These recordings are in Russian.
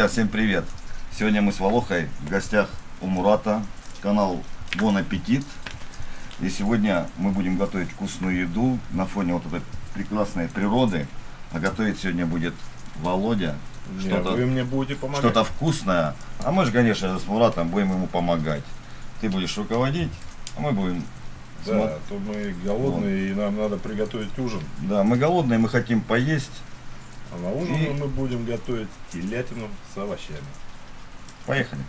Друзья, всем привет! Сегодня мы с Волохой в гостях у Мурата, канал Бон Аппетит. И сегодня мы будем готовить вкусную еду на фоне вот этой прекрасной природы. А готовить сегодня будет Володя. Вы мне будете помогать. Что-то вкусное. А мы же, конечно, с Муратом будем ему помогать. Ты будешь руководить, а мы будем... Да, то мы голодные, и нам надо приготовить ужин. Да, мы голодные, мы хотим поесть. А на ужин мы будем готовить телятину с овощами. Поехали.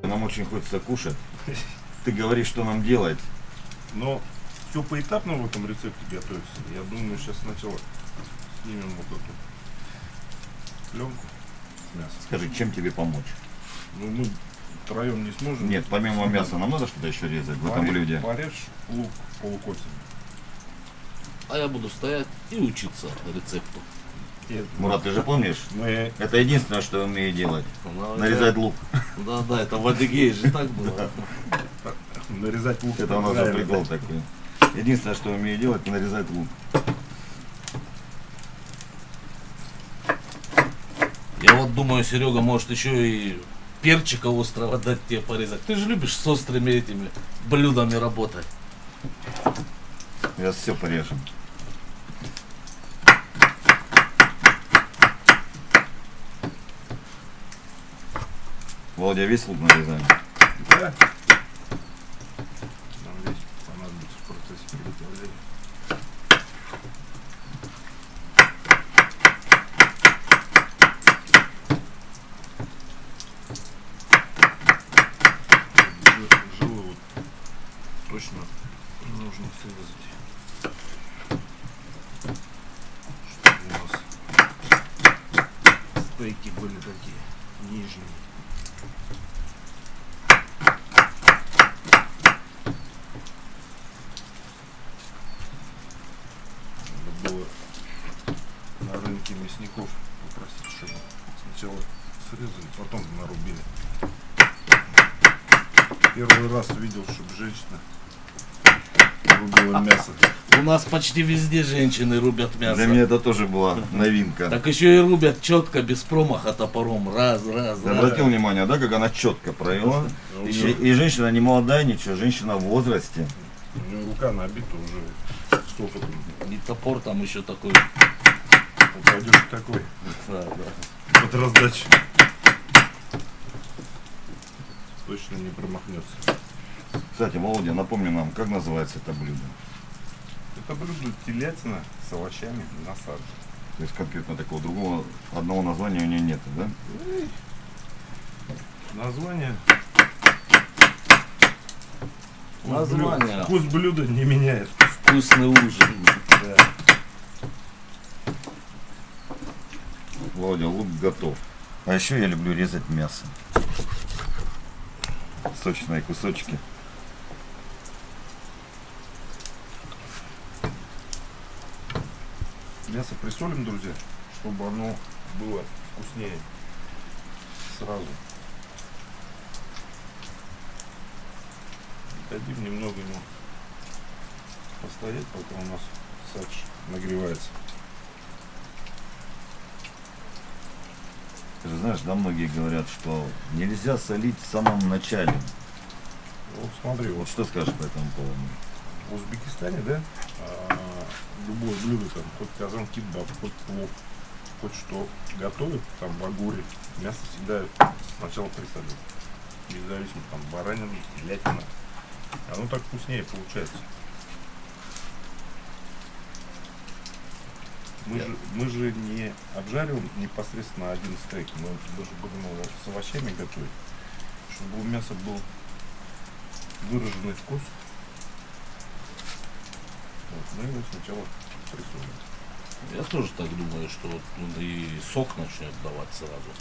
Нам очень хочется кушать. Ты говоришь, что нам делать. Но все поэтапно в этом рецепте готовится. Я думаю, сейчас сначала снимем вот эту пленку с мясом. Скажи, чем тебе помочь? Ну, мы втроем не сможем. Нет, помимо мяса нам надо что-то еще резать в этом блюде. Порежь лук полукольцами. А я буду стоять и учиться рецепту. Мурат, ты же помнишь? Мы... Это единственное, что я умею делать. Нарезать лук. Да, это в Адыгее же так было. Нарезать лук. Это у нас же прикол такой. Единственное, что я умею делать, нарезать лук. Я вот думаю, Серега может еще и перчика острого дать тебе порезать. Ты же любишь с острыми этими блюдами работать. Сейчас все порежем. Володя, весь лук нарезаем. Да. Нам здесь понадобится в процессе приготовления. Жилы вот точно нужно срезать, чтобы у нас стейки были такие нижние. Надо было на рынке мясников попросить, чтобы сначала срезали, потом нарубили. Первый раз видел, чтобы женщина рубила мясо. У нас почти везде женщины рубят мясо. Для меня это тоже была новинка. Так еще и рубят четко, без промаха топором. Раз. Ты обратил внимание, да, как она четко провела? И женщина не молодая, ничего, женщина в возрасте. У нее рука набита уже с опытом. И топор там еще такой. Упадешь такой. Да. Под раздачу. Точно не промахнется. Кстати, Володя, напомни нам, как называется это блюдо? Это блюдо телятина с овощами на саже. То есть конкретно такого другого, одного названия у нее нет, да? Название. Название. Вкус блюда не меняет. Вкусный ужин. Да. Володя, лук готов. А еще я люблю резать мясо. Сочные кусочки. Мясо присолим, друзья, чтобы оно было вкуснее сразу. Дадим немного ему постоять, пока у нас садж нагревается. Ты же знаешь, да, многие говорят, что нельзя солить в самом начале. Вот смотри, Вот вот что скажешь по этому поводу? в Узбекистане, да, любое блюдо, там, хоть казан-кебаб, хоть плов, хоть что готовят, там в агуре, мясо всегда сначала присоливают. Независимо, там, баранина, телятина. Оно так вкуснее получается. Мы же не обжариваем непосредственно один стейк, мы даже будем его с овощами готовить, чтобы у мяса был выраженный вкус. Вот, мы его сначала присолим. Я тоже так думаю, что вот он и сок начнет давать сразу.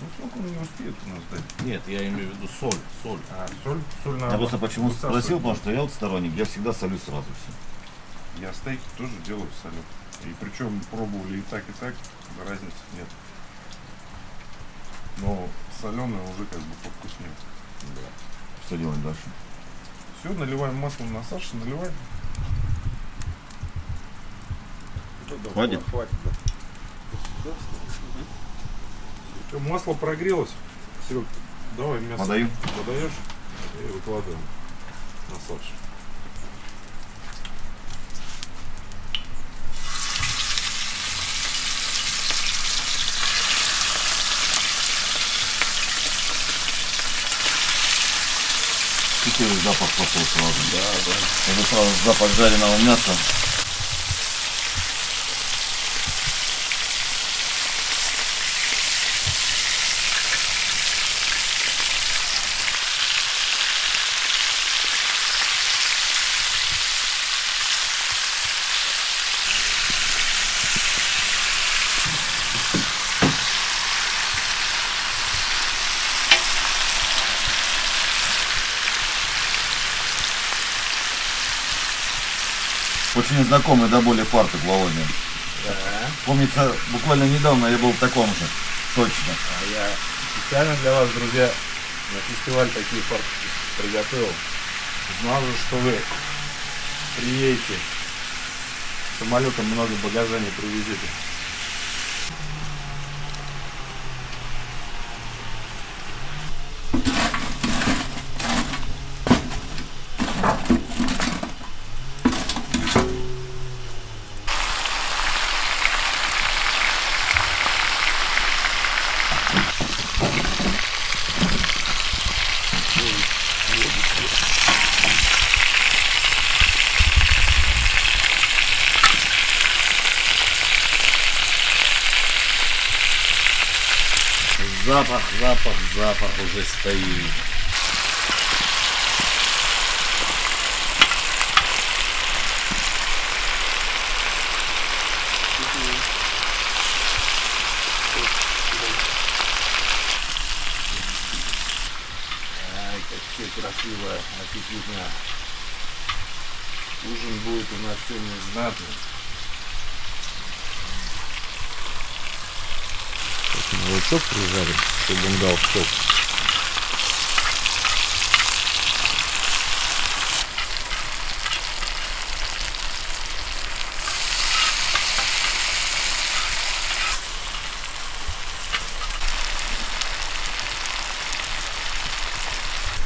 Ну, сок он не успеет у нас дать. Нет, я имею в виду соль. А, соль надо. Я просто почему высасывать. спросил, потому что я вот сторонник, я всегда солю сразу все. Я стейки тоже делаю в солю. И причем пробовали и так, разницы нет. но соленое уже как бы повкуснее. Что делать дальше? Все, наливаем масло на Сашу, наливаем. Хватит? Хватит, да. Всё, масло прогрелось. Серег, давай мясо Подаю. подаешь и выкладываем на Сашу. Какой запах пошел сразу. Да. Это сразу запах жареного мяса. Очень знакомый до боли фартук, Володя. Да. Помнится, буквально недавно я был в таком же. Точно. А я специально для вас, друзья, на фестиваль такие фартуки приготовил. Знал же, что вы приедете. Самолетом много багажа не привезете. Запах уже стоит. Ай, как все красиво, аппетитно. Ужин будет у нас сегодня знатный. Лучок прижарим, чтобы он дал сок.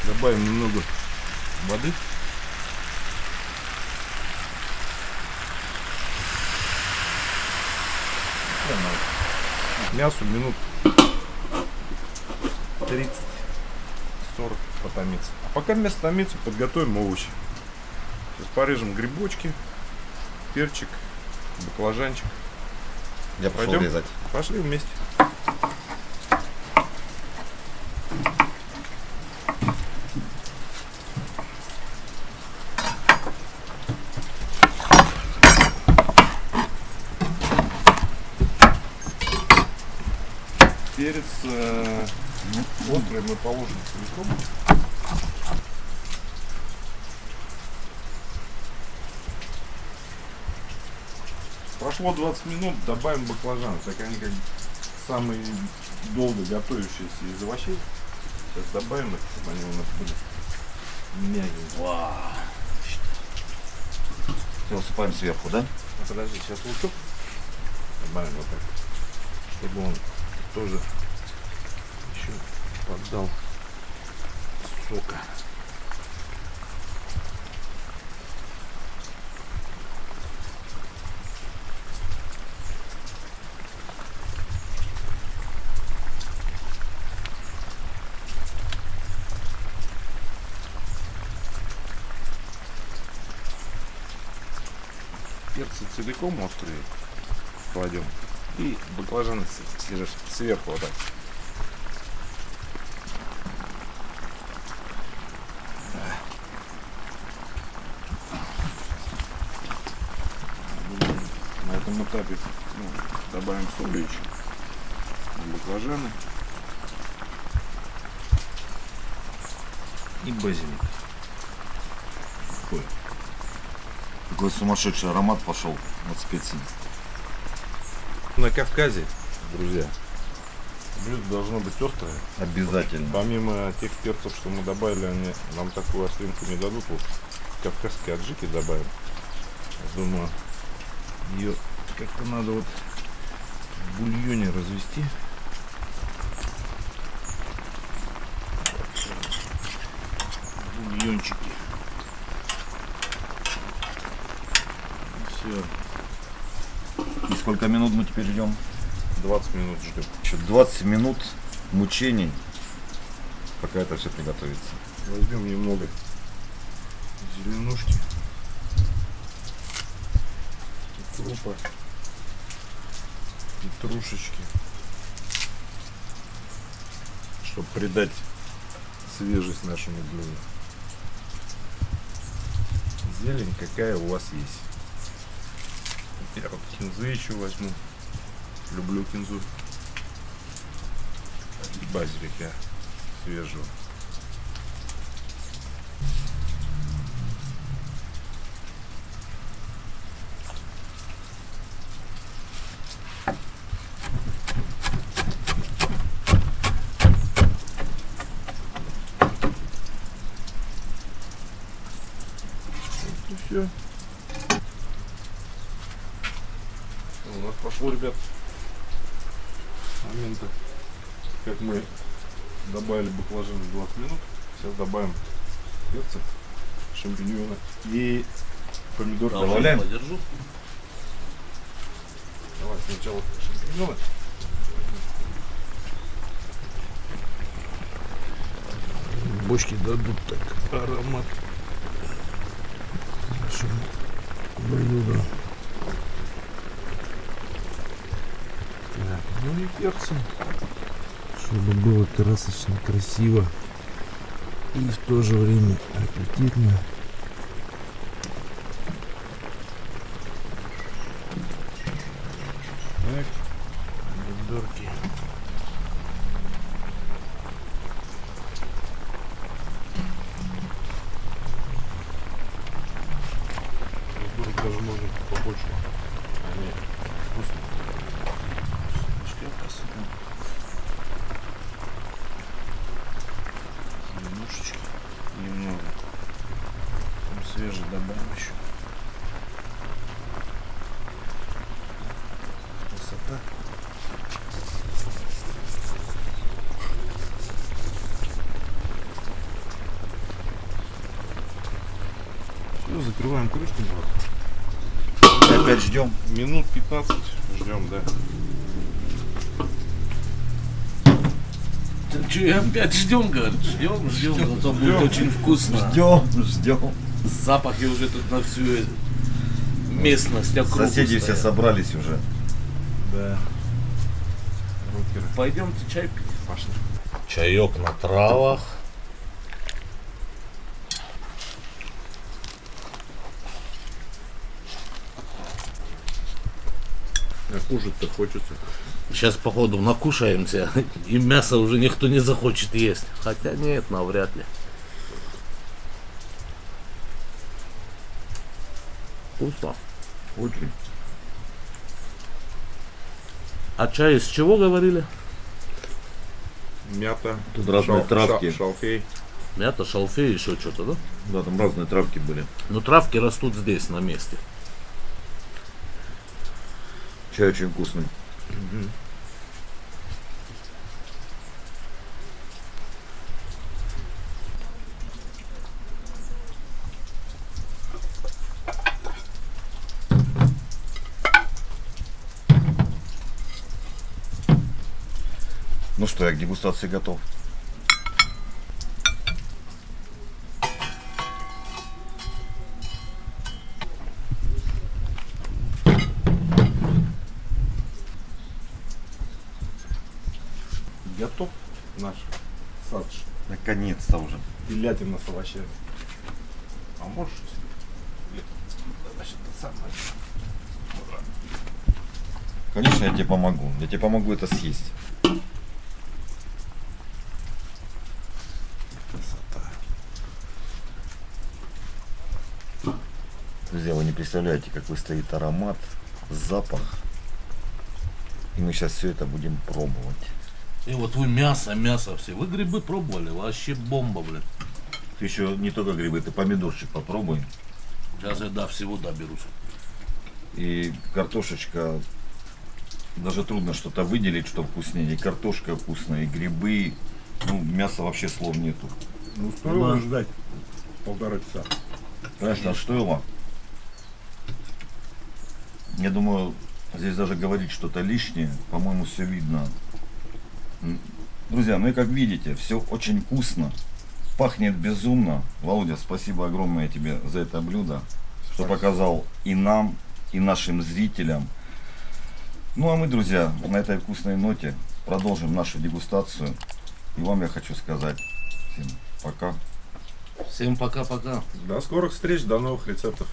Добавим немного воды. Мясу минут 30-40 потомится. А пока мясо томится, подготовим овощи. Сейчас порежем грибочки, перчик, баклажанчик. Я пошел Пойдем? резать. Пошли вместе. Перец острый мы положим целиком. Прошло 20 минут, добавим баклажаны, так они как самые долго готовящиеся из овощей. Сейчас добавим их, чтобы они у нас были мягенькие. Вау. Все усыпаем сверху, да? Ну, подожди, сейчас лучок добавим вот так, чтобы он тоже еще поддал сока. Перцы целиком острые кладем. И баклажаны сверху вот так. На этом этапе добавим соли еще. Баклажаны. И базилик. Такой сумасшедший аромат пошел от специй. На Кавказе, друзья, Блюдо должно быть острое. Обязательно. Помимо тех перцев, что мы добавили, они нам такую остринку не дадут. Вот кавказские аджики добавим. Я думаю, ее как-то надо вот в бульоне развести. Бульончики. Все. И сколько минут мы теперь ждем? 20 минут ждем. Еще 20 минут мучений, пока это все приготовится. Возьмем немного зеленушки, укропа, петрушечки, чтобы придать свежесть нашему блюду. Зелень какая у вас есть. Я вот кинзы еще возьму. Люблю кинзу. И базилика свежего. И все. У нас пошло, ребят, момента, как мы добавили баклажаны 20 минут. Сейчас добавим перцы, шампиньоны и помидоры. Добавляем? Подержу. Давай сначала шампиньоны. Бочки дадут так аромат нашему блюду. Так, ну и перцы, чтобы было красочно, красиво и в то же время аппетитно. Так, помидорки. Помидорок даже можно побольше. Они вкусные. Зеленушечки немного. Там свежий добавим еще. Красота. Все, закрываем крышку. И опять ждем. Минут 15 ждем, да. Так что, и опять ждем, говорит. Ждем. Зато будет очень вкусно. Ждем. Запахи уже тут на всю местность округу Соседи все стоят. собрались уже. Да. Рокеры. Пойдемте чай пить. Пошли. Чаек на травах. А кушать-то хочется. Сейчас, походу, накушаемся, и мясо уже никто не захочет есть. Хотя нет, навряд ли. Вкусно. Очень. А чай из чего говорили? Мята. Тут разные травки. Шалфей. Мята, шалфей, еще что-то, да? Да, там разные травки были. Но травки растут здесь, на месте. Чай очень вкусный. Ну что, я к дегустации готов. Готов наш садж. Наконец-то уже. Телятина с овощами. А можешь значит, это самое. Конечно, я тебе помогу. Я тебе помогу это съесть. Красота. Друзья, вы не представляете, какой стоит аромат, запах. И мы сейчас все это будем пробовать. И вот вы мясо все. Вы грибы пробовали? Вообще бомба, блин. Ты еще не только грибы, ты помидорчик попробуй. Сейчас я всего доберусь. И картошечка, даже трудно что-то выделить, что вкуснее. И картошка вкусная, и грибы. Ну, мяса вообще слов нету. Ну, стоило Да. ждать 1,5 часа. Конечно, стоило. Я думаю, здесь даже говорить что-то лишнее, по-моему, все видно. Друзья, ну и как видите, все очень вкусно, пахнет безумно. Володя, спасибо огромное тебе за это блюдо, что показал и нам, и нашим зрителям. Ну а мы, друзья, на этой вкусной ноте продолжим нашу дегустацию. И вам я хочу сказать всем пока. Всем пока-пока. До скорых встреч, до новых рецептов.